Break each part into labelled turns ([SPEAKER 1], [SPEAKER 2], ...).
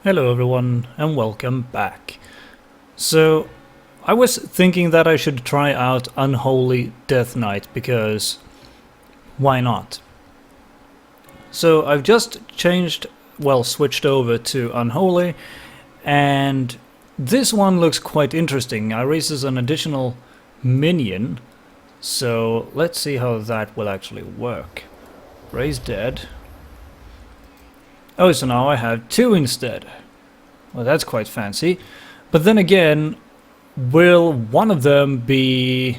[SPEAKER 1] Hello everyone and welcome back. So I was thinking that I should try out Unholy Death Knight because why not? So I've just switched over to Unholy, and this one looks quite interesting. I raises an additional minion, so let's see how that will actually work. Raise dead. Oh, so now I have two instead. Well, that's quite fancy. But then again, will one of them be,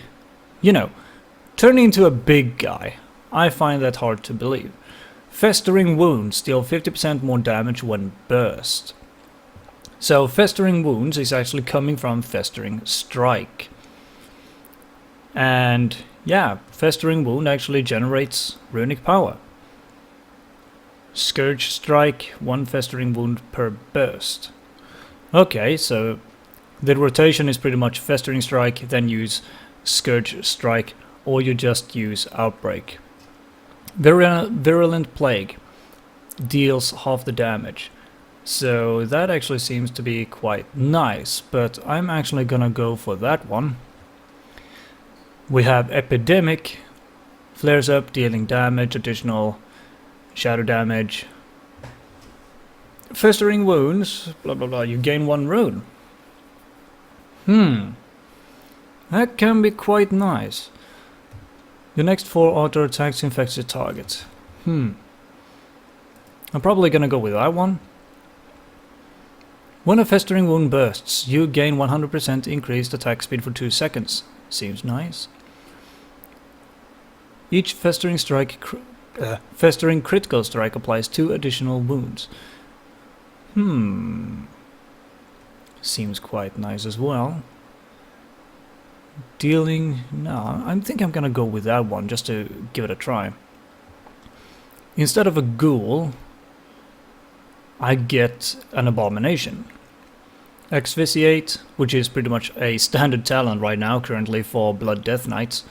[SPEAKER 1] turning into a big guy? I find that hard to believe. Festering Wounds deal 50% more damage when burst. So Festering Wounds is actually coming from Festering Strike. And yeah, Festering Wound actually generates runic power. Scourge Strike, 1 Festering Wound per burst. Okay, so the rotation is pretty much Festering Strike, then use Scourge Strike, or you just use Outbreak. Virulent Plague deals half the damage. So that actually seems to be quite nice, but I'm actually gonna go for that one. We have Epidemic, flares up, dealing damage, additional shadow damage. Festering Wounds, blah blah blah, you gain 1 rune. That can be quite nice. Your next 4 auto attacks infects your target. I'm probably gonna go with that one. When a Festering Wound bursts, you gain 100% increased attack speed for 2 seconds. Seems nice. Each Festering Critical Strike applies 2 additional wounds. Seems quite nice as well. No, I think I'm gonna go with that one just to give it a try. Instead of a ghoul, I get an abomination. Exviciate, which is pretty much a standard talent right now currently for Blood Death Knights.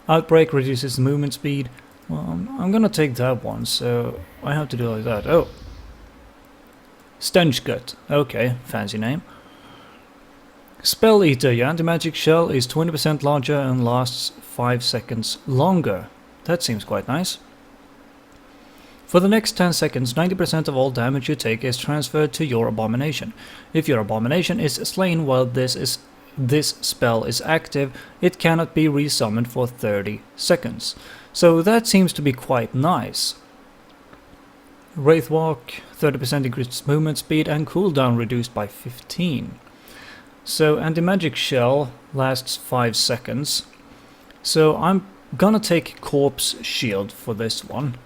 [SPEAKER 1] Outbreak reduces movement speed. Well, I'm gonna take that one, so I have to do like that. Oh. Stench Gut. Okay, fancy name. Spell Eater. Your anti-magic shell is 20% larger and lasts 5 seconds longer. That seems quite nice. For the next 10 seconds, 90% of all damage you take is transferred to your abomination. If your abomination is slain while this spell is active, it cannot be resummoned for 30 seconds. So that seems to be quite nice. Wraithwalk, 30% increased movement speed and cooldown reduced by 15. So anti-magic shell lasts 5 seconds. So I'm gonna take Corpse Shield for this one.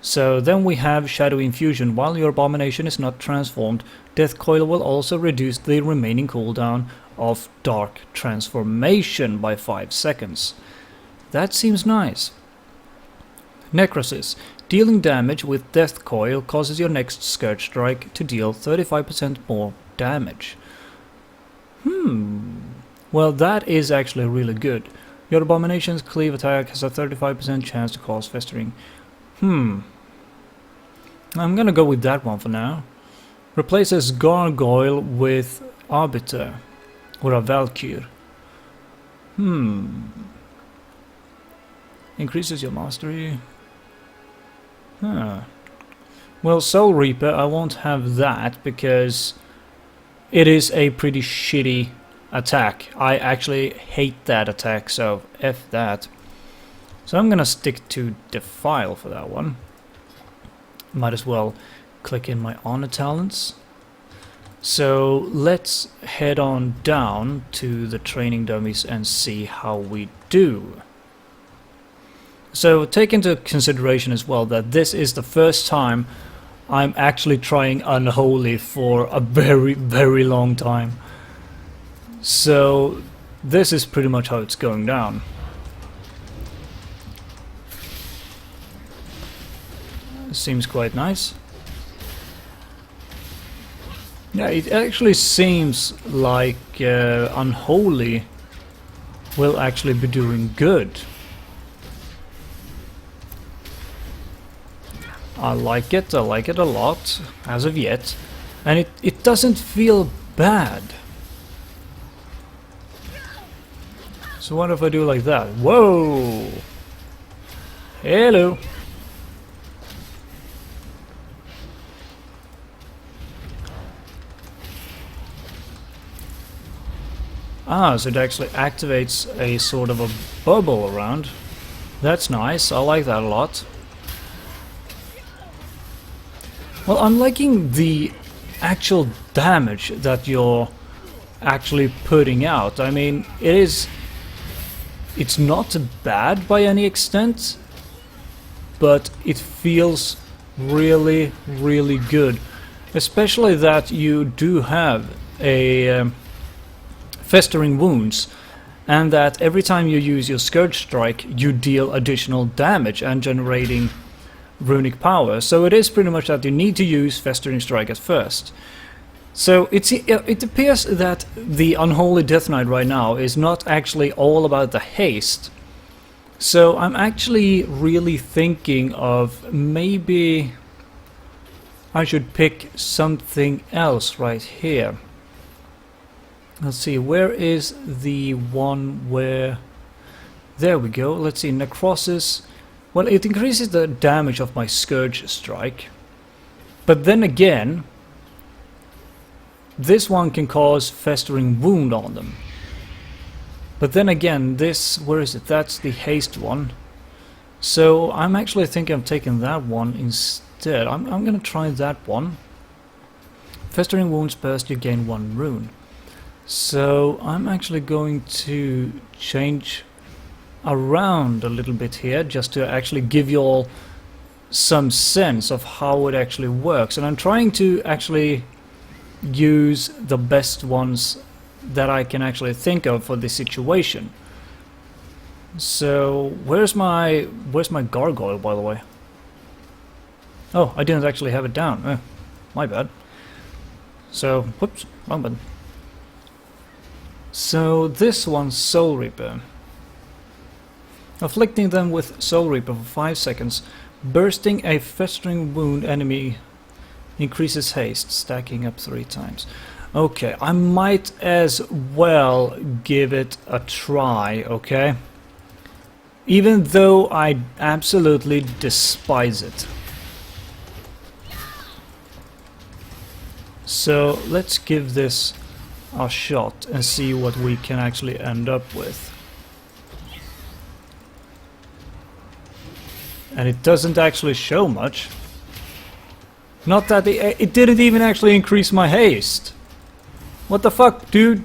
[SPEAKER 1] So then we have Shadow Infusion. While your abomination is not transformed, Death Coil will also reduce the remaining cooldown of Dark Transformation by 5 seconds. That seems nice. Necrosis. Dealing damage with Death Coil causes your next Scourge Strike to deal 35% more damage. Well, that is actually really good. Your abomination's cleave attack has a 35% chance to cause festering. I'm gonna go with that one for now. Replaces Gargoyle with Arbiter or a Valkyr. Increases your mastery. Well, Soul Reaper, I won't have that because it is a pretty shitty attack. I actually hate that attack, so F that. So I'm gonna stick to Defile for that one. Might as well click in my honor talents. So let's head on down to the training dummies and see how we do. So take into consideration as well that this is the first time I'm actually trying Unholy for a very, very long time. So this is pretty much how it's going down. Seems quite nice. Yeah, it actually seems like Unholy will actually be doing good. I like it a lot, as of yet. And it doesn't feel bad. So what if I do like that? Whoa! Hello! Ah, so it actually activates a sort of a bubble around. That's nice, I like that a lot. Well, I'm liking the actual damage that you're actually putting out. I mean, it's not bad by any extent, but it feels really, really good. Especially that you do have a festering wounds, and that every time you use your Scourge Strike, you deal additional damage and generating runic power. So it is pretty much that you need to use Festering Strike at first. So it appears that the Unholy Death Knight right now is not actually all about the haste. So I'm actually really thinking of maybe I should pick something else right here. Let's see, where is the one where... There we go, let's see, Necrosis. Well, it increases the damage of my Scourge Strike. But then again, this one can cause Festering Wound on them. But then again, this... where is it? That's the haste one. So I'm actually thinking of taking that one instead. I'm gonna try that one. Festering Wounds burst, you gain 1 rune. So I'm actually going to change around a little bit here just to actually give you all some sense of how it actually works. And I'm trying to actually use the best ones that I can actually think of for this situation. So where's my gargoyle, by the way? Oh, I didn't actually have it down. My bad. So, whoops, wrong button. So this one's Soul Reaper. Afflicting them with Soul Reaper for 5 seconds. Bursting a festering wound enemy increases haste, stacking up 3 times. Okay, I might as well give it a try, okay? Even though I absolutely despise it. So let's give this a shot and see what we can actually end up with. And it doesn't actually show much. Not that it didn't even actually increase my haste. What the fuck, dude?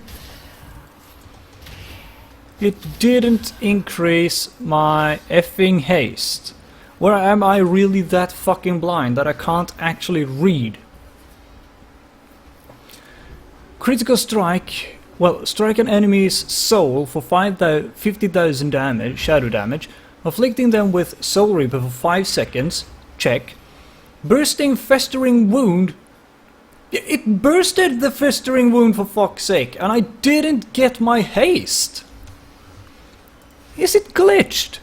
[SPEAKER 1] It didn't increase my effing haste. Where am I really that fucking blind that I can't actually read? Critical strike. Well, strike an enemy's soul for 50,000 damage, shadow damage, afflicting them with Soul Reaper for 5 seconds. Check. Bursting festering wound. It bursted the festering wound for fuck's sake, and I didn't get my haste. Is it glitched?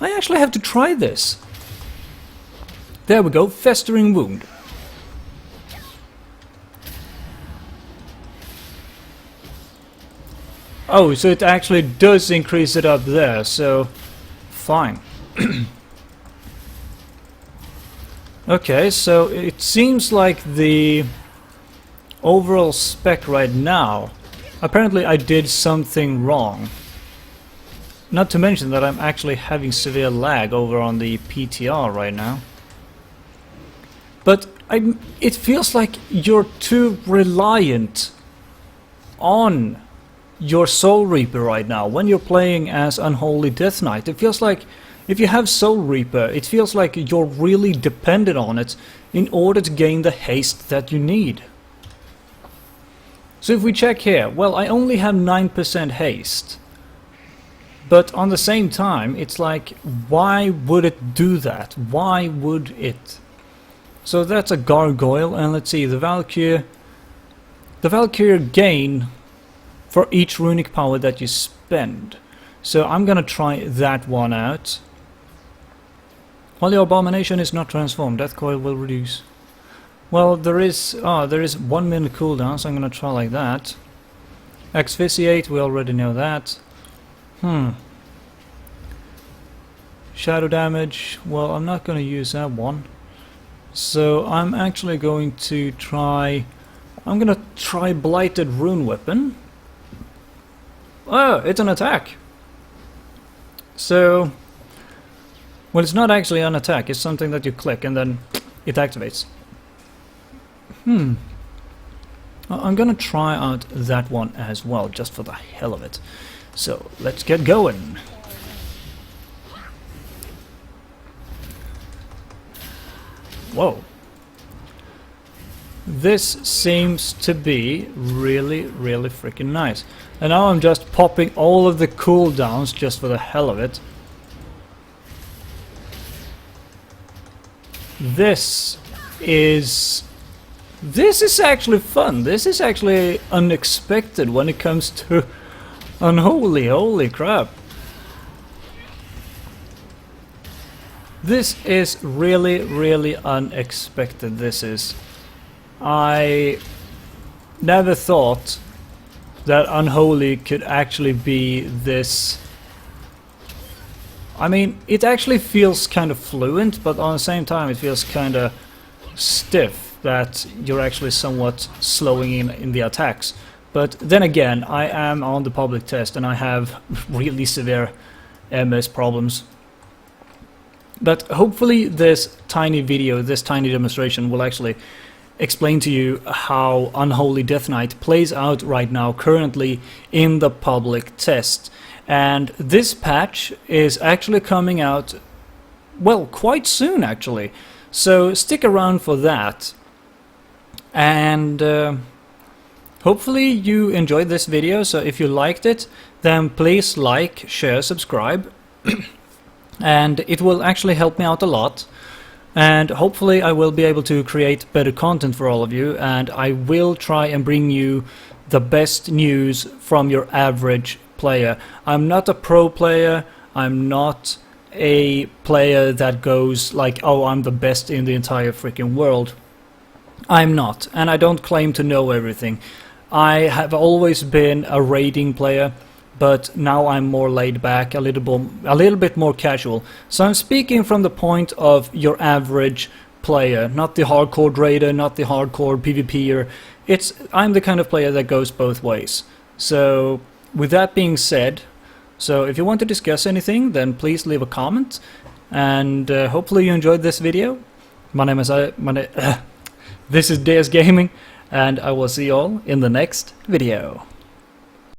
[SPEAKER 1] I actually have to try this. There we go, festering wound. Oh, so it actually does increase it up there, so fine. Okay, so it seems like the overall spec right now, apparently I did something wrong. Not to mention that I'm actually having severe lag over on the PTR right now. But it feels like you're too reliant on your Soul Reaper right now when you're playing as Unholy Death Knight. It feels like if you have Soul Reaper, it feels like you're really dependent on it in order to gain the haste that you need. So if we check here, well, I only have 9% haste. But on the same time, it's like, why would it do that? Why would it? So that's a gargoyle, and let's see, the Valkyrie gain for each runic power that you spend. So I'm gonna try that one out. While your abomination is not transformed, Death Coil will reduce. Well, there is 1 minute cooldown, so I'm gonna try like that. Asphyxiate, we already know that. Shadow damage, well, I'm not gonna use that one. So I'm actually going to try... I'm gonna try Blighted Rune Weapon. Oh, it's an attack! So... well, it's not actually an attack, it's something that you click and then it activates. I'm gonna try out that one as well, just for the hell of it. So, let's get going! Whoa! This seems to be really, really freaking nice. And now I'm just popping all of the cooldowns just for the hell of it. This is actually fun. This is actually unexpected when it comes to Unholy. Holy crap. This is really, really unexpected. This is. I never thought that Unholy could actually be this. I mean, it actually feels kind of fluent, but on the same time it feels kind of stiff, that you're actually somewhat slowing in the attacks. But then again, I am on the public test and I have really severe MS problems. But hopefully this tiny video, this tiny demonstration will actually explain to you how Unholy Death Knight plays out right now, currently in the public test. And this patch is actually coming out, well, quite soon actually. So stick around for that. And hopefully you enjoyed this video. So if you liked it, then please like, share, subscribe. And it will actually help me out a lot. And hopefully I will be able to create better content for all of you. And I will try and bring you the best news from your average player. I'm not a pro player. I'm not a player that goes like, oh, I'm the best in the entire freaking world. I'm not, and I don't claim to know everything. I have always been a raiding player, but now I'm more laid back, a little bit more casual. So I'm speaking from the point of your average player, not the hardcore raider, not the hardcore PvPer. I'm the kind of player that goes both ways. So with that being said, so if you want to discuss anything, then please leave a comment, and hopefully you enjoyed this video. This is Deus Gaming, and I will see you all in the next video.